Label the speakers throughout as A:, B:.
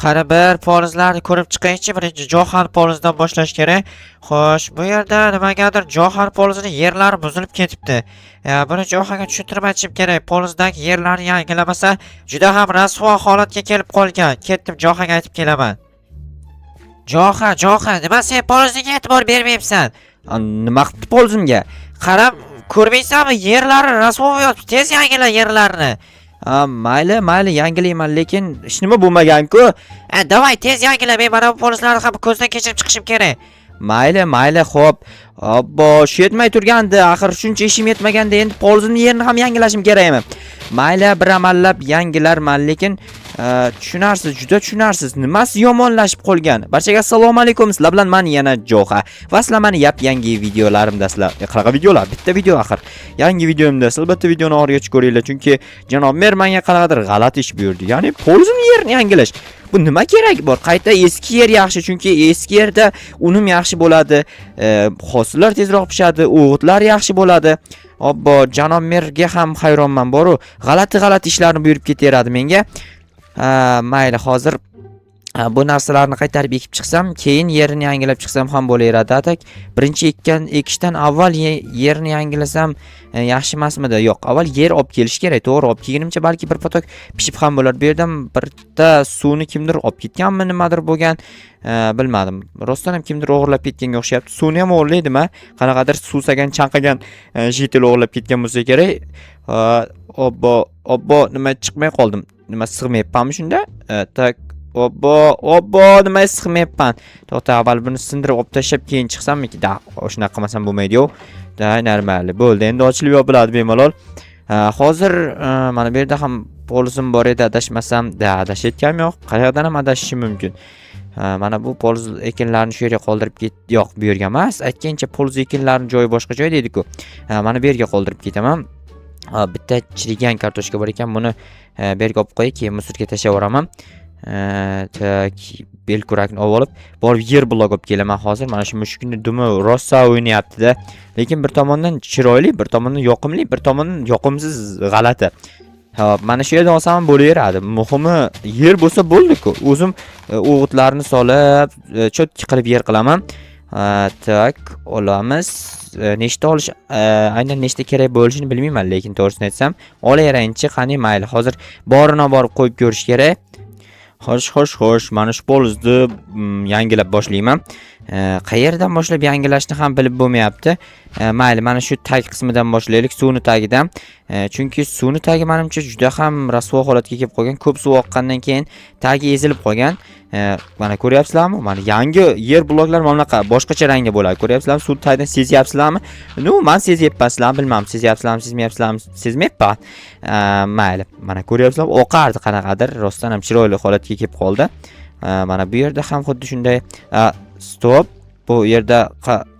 A: Qani bir polizlarni ko'rib chiqaychi, birinchi Johan polizdan boshlash kerak. Xo'sh, bu yerda nimagadir Johan polizning yerlari buzilib ketibdi. Buni Johanga tushuntirib aytishim kerak. Polizdagi yerlarni yangilamasa, juda ham rasvo holatga kelib qolgan. Ketdim, Johanga aytib kelaman. Johan, nima sen polizga e'tibor bermayapsan?
B: Nima qilibdi polizimga?
A: Qarab, ko'rmaysanmi? Yerlari rasvo yotibdi. Tez yangila yerlarni.
B: Mayli yangilayman, lekin hech nima bo'lmagan-ku.
A: Davay, tez yangila. Men mana bu polizlarni ham ko'zdan kechirib chiqishim kerak.
B: Mayli, xo'p. Obbo, shu yetmay turgandi. Axir shuncha ishim yetmaganda endi polizimning yerini ham yangilashim kerakmi? Mayli, bir amallab yangilarman, lekin tushunarsiz, juda tushunarsiz. Nimasi yomonlashib qolgan? Barchaga assalomu alaykum. Sizlar bilan men yana Joha. Va sizlar meni yangi videolarimda sizlar qanaqa videolar? Bitta video axir. Yangi videomda sizlar bitta videoni oxirigacha ko'ringlar, chunki janob mer menga qanaqadir g'alati ish buyurdi. Ya'ni polizimning yerini yangilash. Bu nima kerak bor? Qayta eski yer yaxshi, chunki eski yerda unum yaxshi bo'ladi. Hosillar tezroq pishadi, o'g'itlar yaxshi bo'ladi. Obbo, janob merga ham hayronman boru. G'alati ishlarni buyurib ketaveradi menga. Mayli, hozir bu narsalarni qaytarib ekib chiqsam, keyin yerini yangilab chiqsam ham bo'laveradi. Atak birinchi ekishdan avval yerini yangilasam yaxshi emasmidi? Yo'q, avval yer olib kelish kerak. To'g'ri, olib kelgunimcha balki bir potok pishib ham bo'lar. Bu yerdan birta suvni kimdir olib ketganmi, nimadir bo'lgan, bilmadim. Rostdan ham kimdir o'g'irlab ketganga o'xshayapti. Suvni ham o'g'irlaydimi? Qanaqadir suvsagan, chanqagan jitil o'g'irlab ketgan bo'lsa kerak. Obbo, nima chiqmay qoldim? Nima sig'mayapmanmi shunda? Tak, obbo, nima sig'mayapman? To'xta, avval buni sindirib olib tashlab keyin chiqsammiki? Da, shunaqa qilmasam bo'lmaydi-ku. Da, normal. Bo'ldi, endi ochilib yopiladi bemalol. Hozir mana bu yerda ham polizim bor edi, adashmasam. Da, adashayotganim yo'q. Qayerdan ham adashishim mumkin. Mana bu poliz ekinlarni shu yerga qoldirib yo'q, bu yerga emas. Aytgancha poliz ekinlarning joyi boshqa joyda edi-ku. Mana bu yerga qoldirib ketaman. Bitta chirigan kartoshka bor ekan, buni bu yerga olib qo'yib, keyin musorga tashlab yuboraman. Tak, belkurakni olib borib yer blok olib kelaman hozir. Mana shu mushukning dumi rosa o'ynayapti-da. Lekin bir tomondan chiroyli, bir tomondan yoqimli, bir tomondan yoqimsiz, g'alati. Hop, mana shu yerdan olsam bo'laveradi. Muhimi yer bo'lsa bo'ldi-ku. O'zim o'g'itlarni solib, cho'tki qilib yer qilaman. Tak, olamiz. Nechta olish, aynan nechta kerak bo'lishini bilmayman, lekin to'g'risini aytsam, olaverayinchi, qani mayli. Hozir borini borib qo'yib ko'rish kerak. Xo'sh, mana shu polizni yangilab boshlayman. Qayerdan boshlab yangilashni ham bilib bo'lmayapti. Mayli, mana shu tag qismidan boshlaylik, suvni tagidan. Chunki suvni tagi menimcha juda ham rasvo holatga kelib qolgan. Ko'p suv oqqandan keyin tagi ezilib qolgan. Mana ko'ryapsizlarmi? Mana yangi yer bloklar mana bunaqa boshqacha rangda bo'ladi. Ko'ryapsizlarmi? Suv tagidan sezyapsizlarmi? Men sezyapman, sizlar bilmadim, sezyapsizlarmi, sezmayapsizlarmi? Sezmayapman. Mayli, mana ko'ryapsizlarmi? Oqardi qanaqadir, rostdan ham chiroyli holatga kelib qoldi. Mana bu yerda ham xuddi shunday. Stop. Bu yerda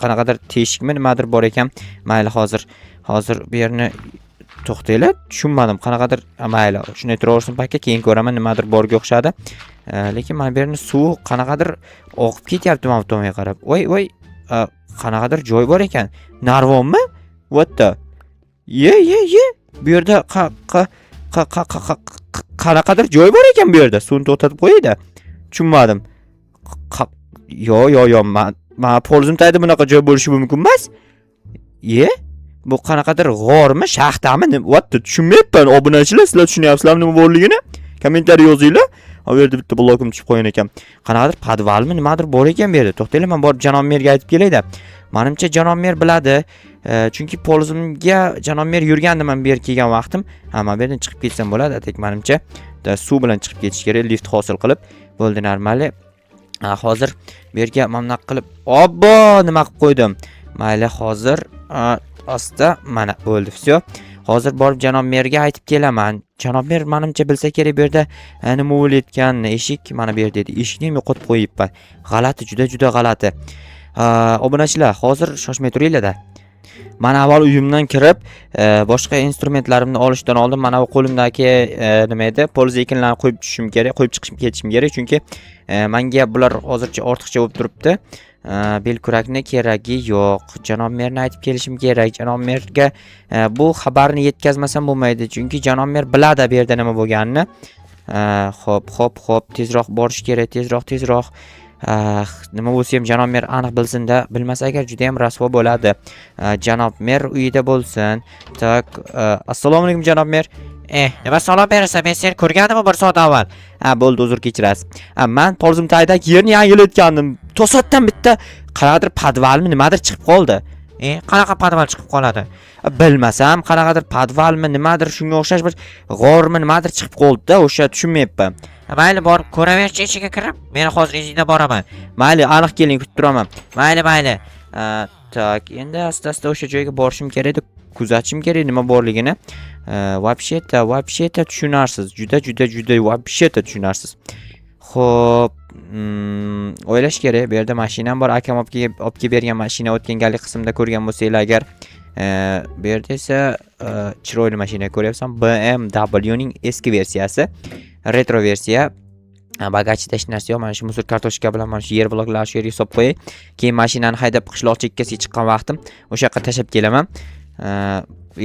B: qanaqadir teshikmi, nimadir bor ekan. Mayli, hozir bu yerni to'xtaylar. Tushunmadim, qanaqadir. Mayli, shunday turaversin pakka, keyin ko'raman, nimadir borga o'xshadi. Lekin mana bu yerni suv qanaqadir oqib ketyapti mana bu tomonga qarab. Voy, qanaqadir joy bor ekan. Narvonmi? What the? Ye. Bu yerda qanaqadir joy bor ekan bu yerda. Suvni to'xtatib qo'yaydi. Tushunmadim. Yo, men polizim tagida bunaqa joy bo'lishi mumkin emas. Bu qanaqadir g'ormi, shaxtami? What the? Tushunmayapman. Obunachilar, sizlar tushunyapsizlarmi nima borligini? Kommentariy yozinglar. Bu yerda bitta blokim tushib qo'ygan ekan. Qanaqadir podvalmi, nimadir bor ekan bu yerda. To'xtaylar, men borib janob merga aytib kelayda. Menimcha janob mer biladi. Chunki polizimga janob mer yurgandi men bu yerga kelgan vaqtim. Men bu yerdan chiqib ketsam bo'ladi, atak menimcha. Suv bilan chiqib ketish kerak, lift hosil qilib. Bo'ldi, normali. Hozir bu yerga mamnaq qilib, obbo, nima qilib qo'ydim. Mayli, hozir asta mana bo'ldi, всё. Hozir borib janob merga aytib kelaman. Janob mer menimcha bilsa kerak bu yerda nima bo'layotgan, eshik mana bu yerda edi. Eshikni ham yo'qotib qo'yibman. G'alati, juda g'alati. Obunachilar, hozir shoshmay turinglar-da. Mana avval uyimdan kirib, boshqa instrumentlarimni olishdan oldin mana bu qo'limdagi nima edi? Poliz ekinlarni qo'yib tushishim kerak, qo'yib chiqib ketishim kerak, chunki menga bular hozircha ortiqcha bo'lib turibdi. Belkurakni keragi yo'q. Janob merni aytib kelishim kerak. Janob merga bu xabarni yetkazmasam bo'lmaydi, chunki janob mer biladi bu yerda nima bo'lganini. Hop, tezroq borish kerak, tezroq. Nima bo'lsa ham janob mer aniq bilsin-da, bilmasa agar juda ham rasvo bo'ladi. Janob mer uyida bo'lsin. Tak, assalomu alaykum janob mer.
A: Nima salom berasan? Men seni ko'rgandim bir soat avval.
B: Bo'ldi, uzr kechirasiz. Men Polzimtaydagi yerni yangilayotgandim. To'satdan bitta qanaqadir podvalmi nimadir chiqib qoldi.
A: Qanaqa podval chiqib qoladi?
B: Bilmasam, qanaqadir podvalmi nimadir shunga o'xshash bir g'ormi nimadir chiqib qoldi-da, o'sha tushunmayapman.
A: Mayli, borib ko'raverchi, ichiga kirib. Men hozir izingda boraman.
B: Mayli, aniq keling, kutib turaman.
A: Mayli.
B: Tak, endi asta o'sha joyga borishim kerak edi, kuzatishim kerak nima borligini. Вообще-то tushunarsiz. Juda вообще-то tushunarsiz. Xo'p, o'ylash kerak. Bu yerda mashinam bor. Akam olib kelib bergan mashina o'tgan gallik qismda ko'rgan bo'lsanglar agar. Bu yerda esa chiroyli mashina ko'ryapsan. BMW ning eski versiyasi. Retro versiya. Bagajda hech narsa yo'q. Mana shu musor kartoshka bilan mana shu yer bloklarni shu yerga solib qo'yay. Keyin mashinani haydab qishloq chekkasiga chiqqan vaqtim o'sha yoqqa tashab kelaman.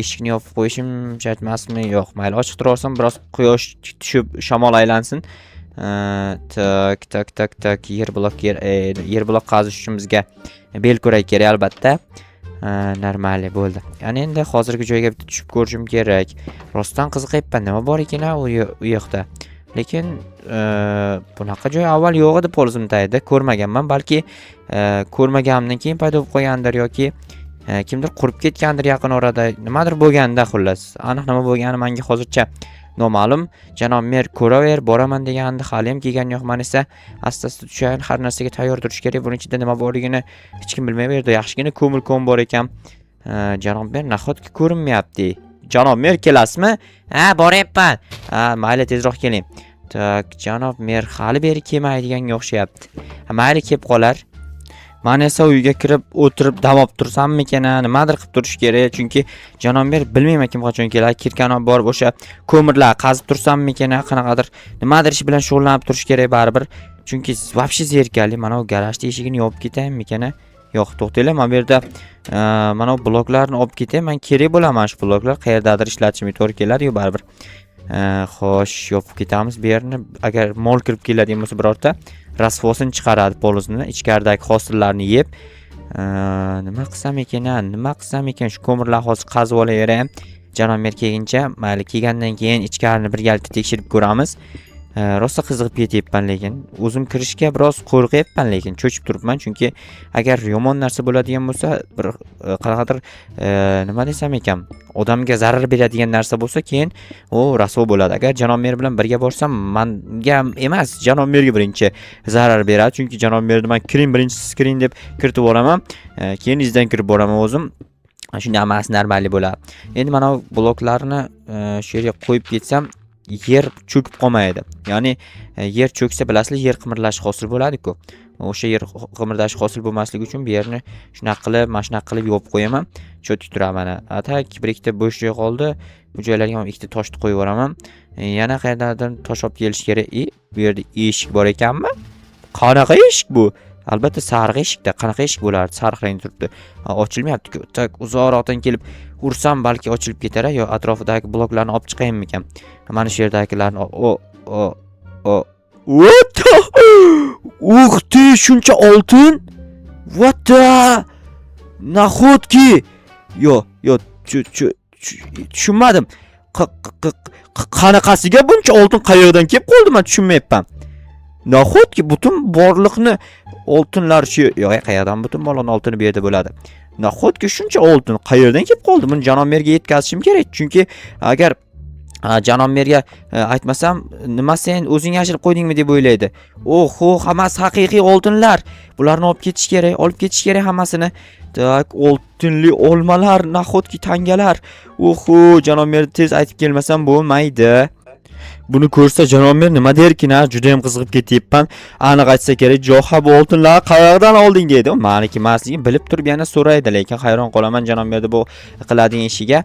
B: Eshikni yopib qo'yishim shart emasmi? Yo'q, mayli, ochiq turaversam, biroz quyosh tushib, shamol aylansin. Tak, yer blok qazish uchun bizga bel ko'rak kerak albatta. Normali bo'ldi. Ya'ni endi hozirgi joyga bitta tushib ko'rishim kerak. Rostdan qiziqayapman, nima bor ekan u yoqda. Lekin bunaqa joy avval yo'q edi Polzimtayda, ko'rmaganman, balki ko'rmaganimdan keyin paydo bo'lib qolgandir yoki kimdir qurib ketgandir yaqin orada, nimadir bo'lganda xullas. Aniq nima bo'lgani menga hozircha noma'lum. Janob mer ko'raver, boraman degandi, hali ham kelgani yo'q. Men esa asta tushayin, har narsaga tayyor turish kerak. Buning ichida nima borligini hech kim bilmayverdi. Yaxshigina ko'mil-ko'm bor ekan. Janob mer nahotki ko'rinmayapti. Janob mer kelasizmi?
A: Boryapman.
B: Mayli, tezroq keling. Tak, janob mer hali beri kelmaydiganga o'xshayapti. Mayli, kelib qolar. Men esa uyga kirib o'tirib dam olib tursammikan, nimadir qilib turish kerak, chunki janob mer bilmayman kim qachon keladi. Kirkani borib o'sha ko'mirlar qazib tursammikan, qanaqadir nimadir ish bilan shug'ullanib turish kerak baribir. Chunki вообще zerikali. Mana bu garajning eshigini yopib ketaymikan? Yo'q, to'xtanglar, men bu yerda mana bu bloklarni olib ketay. Men kerak bo'laman shu bloklar. Qayerdadir ishlatishim to'g'ri keladi-yu baribir. Xo'sh, yopib ketamiz bu yerni. Agar mol kirib keladigan bo'lsa birorta rasvosini chiqaradi polizini, ichkaridagi hosillarni yeb. Nima qilsam ekan? Shu ko'mirlarni hozir qazib olaveray. Janob mer kelguncha, mayli, kelgandan keyin ichkarini bir galta tekshirib ko'ramiz. Rosa qiziqib ketyapman, lekin o'zim kirishga biroz qo'rqyapman, lekin cho'chib turibman, chunki agar yomon narsa bo'ladigan bo'lsa, bir qanaqadir nima desam ekan, odamga zarar beradigan narsa bo'lsa, keyin u rasvo bo'ladi. Agar janob mer bilan birga borsam, menga emas, janob merga birinchi zarar beradi, chunki janob merni men birinchisiz kiring deb kiritib boraman, keyin izdan kirib boraman o'zim. Shunday emas, normali bo'ladi. Endi mana bu bloklarni shu yerga qo'yib ketsam, yer cho'kib qolmaydi. Ya'ni yer cho'ksa, bilasizlar, yer qimirlashi hosil bo'ladi-ku. O'sha yer qimirlashi hosil bo'lmasligi uchun bu yerni mana shunaqa qilib yopib qo'yaman. Cho'tib turaman. Tak, bir ikkita bo'sh joy qoldi. Bu joylarga ham ikkita toshni qo'yib yuboraman. Yana qayerdadir tosh olib kelish kerak. Bu yerda eshik bor ekanmi? Qanaqa eshik bu? Albatta sariq eshikda. Qanaqa eshik bo'lardi? Sariq rang turibdi. Ochilmayapti-ku. Tak, uzoqroqdan kelib ursam balki ochilib ketar, yo atrofidagi bloklarni olib chiqaymikan. Mana shu yerdagilarni shuncha oltin? What the? Nahotki? Yo, tushunmadim. Qanaqasiga buncha oltin qayerdan kelib qoldi, men tushunmayapman. Nahotki butun borliqni oltinlar shu yo'q, qayerdan butun borliqni oltini bu yerda bo'ladi. Nahotki shuncha oltin qayerdan kelib qoldi? Buni janob merga yetkazishim kerak, chunki agar janob merga aytmasam, nima sen o'zing yashirib qo'ydingmi deb o'ylaydi. Oho, hammasi haqiqiy oltinlar. Bularni olib ketish kerak hammasini. Tak, oltinli olmalar, nahotki tangalar. Oho, janob mer tez aytib kelmasam bo'lmaydi. Buni ko'rsa janob mer nima derkin, juda ham qiziqib ketyapman. Aniq aytsa kerak, "Jo'xa, bu oltinlarni qayerdan olding?" deydi. Meniki emasligini bilib turib yana so'raydi, lekin hayron qolaman janob merda bu qiladigan ishiga.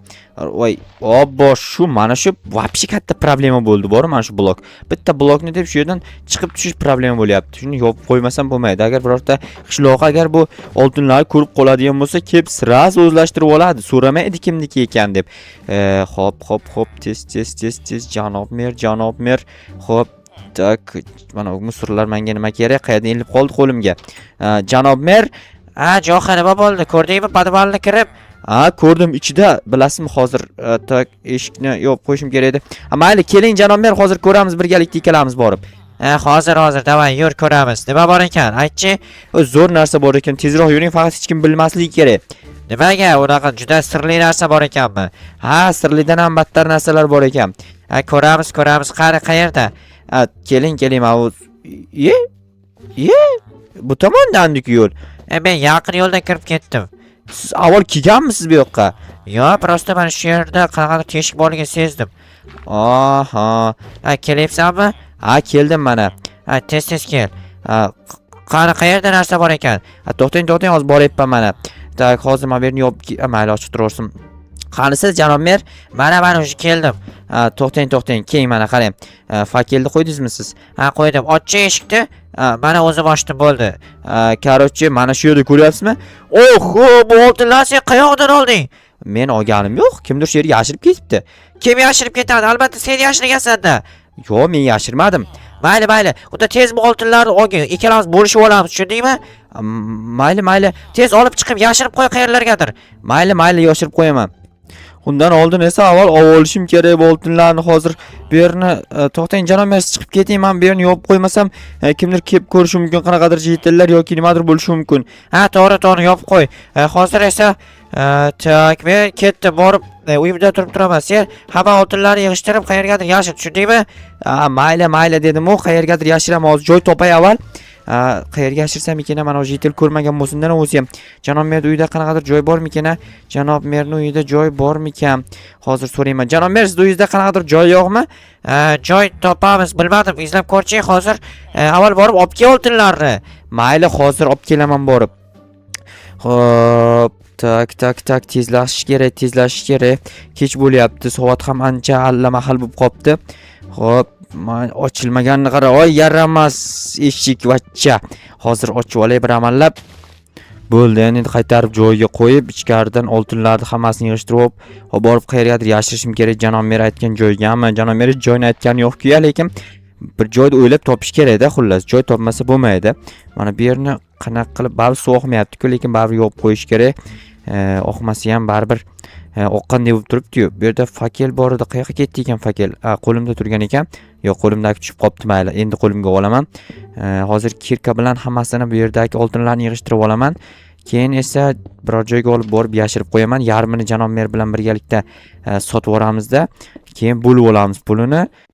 B: Voy, obbo, shu mana shu вообще katta problema bo'ldi, bor mana shu blok. Bitta blokni deb shu yerdan chiqib tushish problema bo'lyapti. Shuni yopib qo'ymasam bo'lmaydi. Agar birorta qishloq agar bu oltinlarni ko'rib qoladigan bo'lsa, kelib siraz o'zlashtirib oladi. So'ramaydi kimniki ekan deb. Hop, tez janob mer janob mer. Xo'p, tak, mana bu musorlar menga nima kerak? Qayerdan ilib qoldi qo'limga? Janob mer,
A: Johan nima bo'ldi? Ko'rdingmi podvalga kirib?
B: ko'rdim ichida, bilasizmi hozir tak eshikni yopib qo'yishim kerak edi. Mayli, keling janob mer, hozir ko'ramiz birgalikda ikkalamiz borib.
A: Hozir, davay, yur ko'ramiz. Nima bor ekan? Aytchi.
B: Zo'r narsa bor ekan, tezroq yuring, faqat hech kim bilmasligi kerak.
A: Nimaga? Unaqa juda sirli narsa bor ekanmi?
B: Sirlidan ham battar narsalar bor ekan.
A: Ko'ramiz. Qani qayerda?
B: Keling, bu tomondan yo'l.
A: Men yaqin yo'ldan kirib ketdim.
B: Siz avval kelganmisiz bu yoqqa?
A: Yo'q, prosta mana shu yerda qanaqadir teshik borligini sezdim.
B: Aha.
A: Kelyapsanmi?
B: Keldim mana.
A: Tez kel. Qani qayerda narsa bor ekan?
B: To'xtang, hozir boryapman mana. Tak, hozir men bu yerni yopib, mayli ochib turaversin. Qanisiz janob mer?
A: Mana o'sha keldim.
B: To'xtang, keling mana qarang. Fakelni qo'ydingizmi siz?
A: Qo'ydim. Ochchi eshikni. Mana o'zim ochdim bo'ldi.
B: Короче, mana shu yerda ko'ryapsizmi?
A: Oho, bu oltinlarni sen qayoqdan olding?
B: Men olganim yo'q. Kimdir shu yerga yashirib ketibdi.
A: Kim yashirib ketadi? Albatta sen yashirgansan-da.
B: Yo'q, men yashirmadim.
A: Mayli. Unda tez bu oltinlarni olgin. Ikkalamiz bo'lishib olamiz, tushundingmi?
B: Mayli.
A: Tez olib chiqib yashirib qo'y qayerlargadir.
B: Mayli, yashirib qo'yaman. Undan oldin esa avval olishim kerak bu oltinlarni. Hozir bu yerni to'xtang janob mer, chiqib keting. Men bu yerni yopib qo'ymasam, kimdir kelib ko'rishi mumkin, qanaqadir jitillar yoki nimadir bo'lishi mumkin.
A: To'g'ri, yopib qo'y. Hozir esa tak, men ketdim, borib uyimda turib turaman. Sen hamma oltinlarni yig'ishtirib qayergadir yashir, tushundingmi?
B: Mayli dedim-u, qayergadir yashiraman. Hozir joy topay avval. Qayerga yashirsam ekan, mana o'sha jitil ko'rmagan bo'lsindan o'zi ham. Janob merning uyida qanaqadir joy bormi ekan? Janob merning uyida joy bormi ekan? Hozir so'rayman. Janob mer, sizning uyingizda qanaqadir joy yo'qmi?
A: Joy topamiz, bilmadim. Izlab ko'rchi, hozir avval borib olib kel oltinlarni.
B: Mayli, hozir olib kelaman borib. Xo'p, tak, tezlashish kerak. Kech bo'lyapti, soat ham ancha allamahal bo'lib qopti. Xo'p, ochilmaganini qara. Yaramas eshik vachcha. Hozir ochib olay bir amallab. Bo'ldi, endi qaytarib joyiga qo'yib, ichkaridan oltinlarni hammasini yig'ishtirib, borib qayergadir yashirishim kerak. Janob mer aytgan joygami? Janob mer joyni aytgani yo'q-ku, lekin bir joyni o'ylab topish kerak-da, xullas. Joy topmasa bo'lmaydi. Mana bu yerni qanaqa qilib baribir so'qmayapti-ku, lekin baribir yopib qo'yish kerak. Oqmasa ham baribir oqqanday bo'lib turibdi-yu. Bu yerda fakel bor edi. Qayoqqa ketdi ekan fakel? Qo'limda turgan ekan. Yo'q, qo'limdagi tushib qopti, mayli. Endi qo'limga olaman. Hozir kirka bilan hammasini bu yerdagi oltinlarni yig'ishtirib olaman. Keyin esa biror joyga olib borib yashirib qo'yaman. Yarmini janob mer bilan birgalikda sotib yuboramizda. Keyin bo'lib olamiz pulini.